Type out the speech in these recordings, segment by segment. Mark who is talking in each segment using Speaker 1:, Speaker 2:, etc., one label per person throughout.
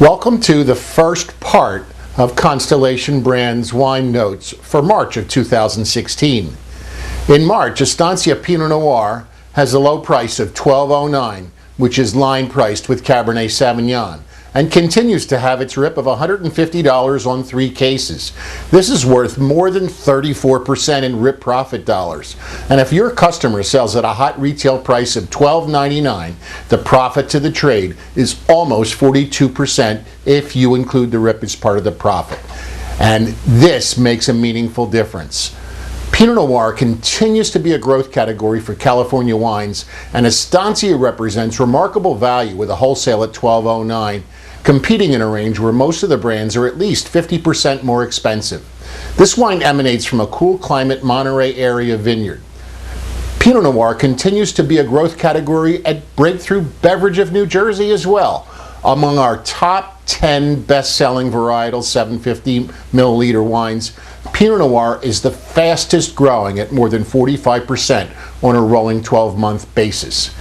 Speaker 1: Welcome to the first part of Constellation Brand's wine notes for March of 2016. In March, Estancia Pinot Noir has a low price of $12.09, which is line priced with Cabernet Sauvignon, and continues to have its RIP of $150 on 3 cases. This is worth more than 34% in RIP profit dollars. And if your customer sells at a hot retail price of $12.99, the profit to the trade is almost 42% if you include the RIP as part of the profit. And this makes a meaningful difference. Pinot Noir continues to be a growth category for California wines, and Estancia represents remarkable value with a wholesale at $12.09, competing in a range where most of the brands are at least 50% more expensive. This wine emanates from a cool climate Monterey area vineyard. Pinot Noir continues to be a growth category at Breakthrough Beverage of New Jersey as well. Among our top 10 best-selling varietal 750 milliliter wines, Pinot Noir is the fastest growing at more than 45% on a rolling 12-month basis.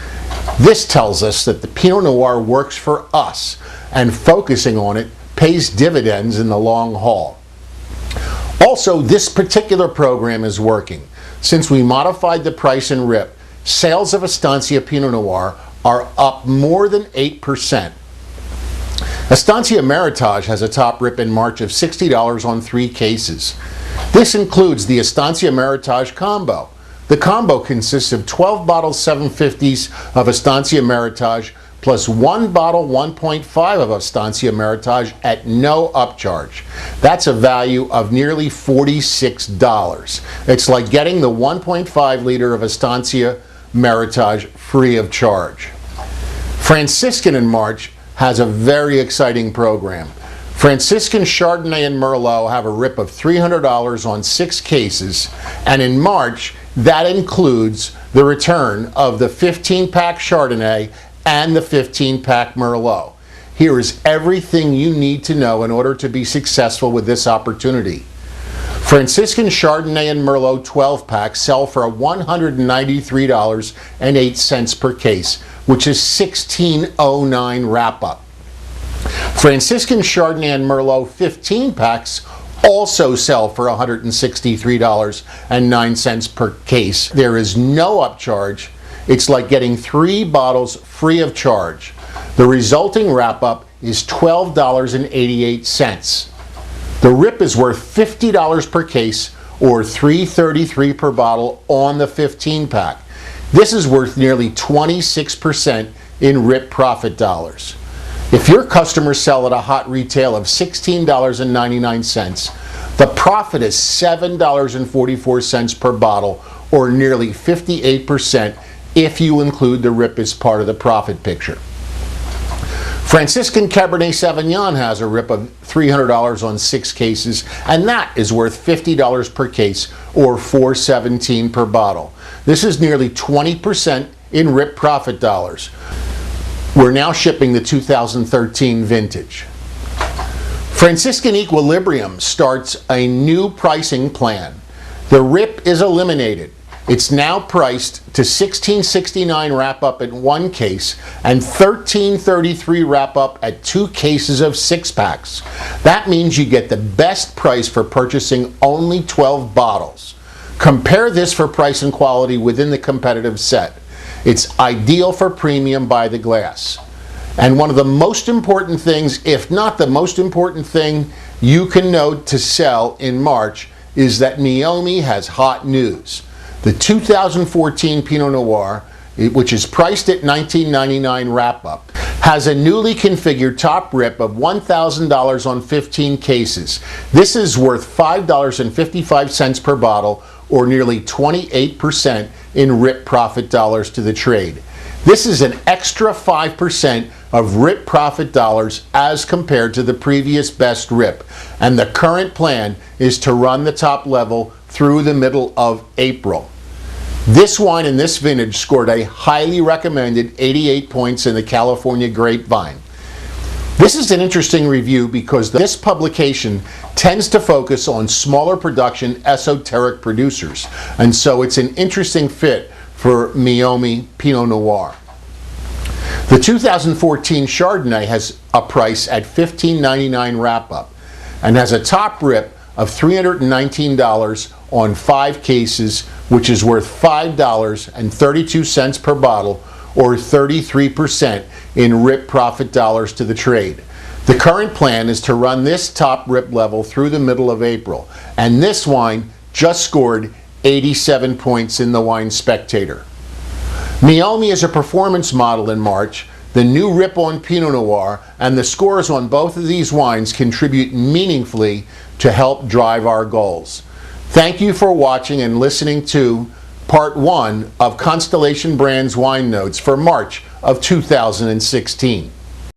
Speaker 1: This tells us that the Pinot Noir works for us, and focusing on it pays dividends in the long haul. Also, this particular program is working. Since we modified the price and RIP, sales of Estancia Pinot Noir are up more than 8%. Estancia Meritage has a top RIP in March of $60 on 3 cases. This includes the Estancia Meritage Combo. The combo consists of 12 bottles 750s of Estancia Meritage plus 1 bottle 1.5 of Estancia Meritage at no upcharge. That's a value of nearly $46. It's like getting the 1.5 liter of Estancia Meritage free of charge. Franciscan in March has a very exciting program. Franciscan Chardonnay and Merlot have a RIP of $300 on 6 cases, and in March, that includes the return of the 15-pack Chardonnay and the 15-pack Merlot. Here is everything you need to know in order to be successful with this opportunity. Franciscan Chardonnay and Merlot 12-packs sell for $193.08 per case, which is $16.09 wrap-up. Franciscan Chardonnay and Merlot 15-packs also sell for $163.09 per case. There is no upcharge. It's like getting 3 bottles free of charge. The resulting wrap-up is $12.88. The RIP is worth $50 per case, or $3.33 per bottle on the 15-pack. This is worth nearly 26% in RIP profit dollars. If your customers sell at a hot retail of $16.99, the profit is $7.44 per bottle, or nearly 58% if you include the RIP as part of the profit picture. Franciscan Cabernet Sauvignon has a RIP of $300 on 6 cases, and that is worth $50 per case, or $4.17 per bottle. This is nearly 20% in RIP profit dollars. We're now shipping the 2013 vintage. Franciscan Equilibrium starts a new pricing plan. The RIP is eliminated. It's now priced to $16.69 wrap-up at 1 case and $13.33 wrap-up at 2 cases of 6-packs. That means you get the best price for purchasing only 12 bottles. Compare this for price and quality within the competitive set. It's ideal for premium by the glass. And one of the most important things, if not the most important thing you can know to sell in March, is that Meiomi has hot news. The 2014 Pinot Noir, which is priced at $19.99 wrap-up, has a newly configured top RIP of $1,000 on 15 cases. This is worth $5.55 per bottle, or nearly 28% in RIP profit dollars to the trade. This is an extra 5% of RIP profit dollars as compared to the previous best RIP, and the current plan is to run the top level through the middle of April. This wine in this vintage scored a highly recommended 88 points in the California Grapevine. This is an interesting review because this publication tends to focus on smaller production esoteric producers, and so it's an interesting fit for Meiomi Pinot Noir. The 2014 Chardonnay has a price at $15.99 wrap-up and has a top rip of $319 on 5 cases, which is worth $5.32 per bottle, or 33% in rip profit dollars to the trade. The current plan is to run this top rip level through the middle of April, and this wine just scored 87 points in the Wine Spectator. Meiomi is a performance model in March, the new rip on Pinot Noir, and the scores on both of these wines contribute meaningfully to help drive our goals. Thank you for watching and listening to Part 1 of Constellation Brands Wine Notes for March of 2016.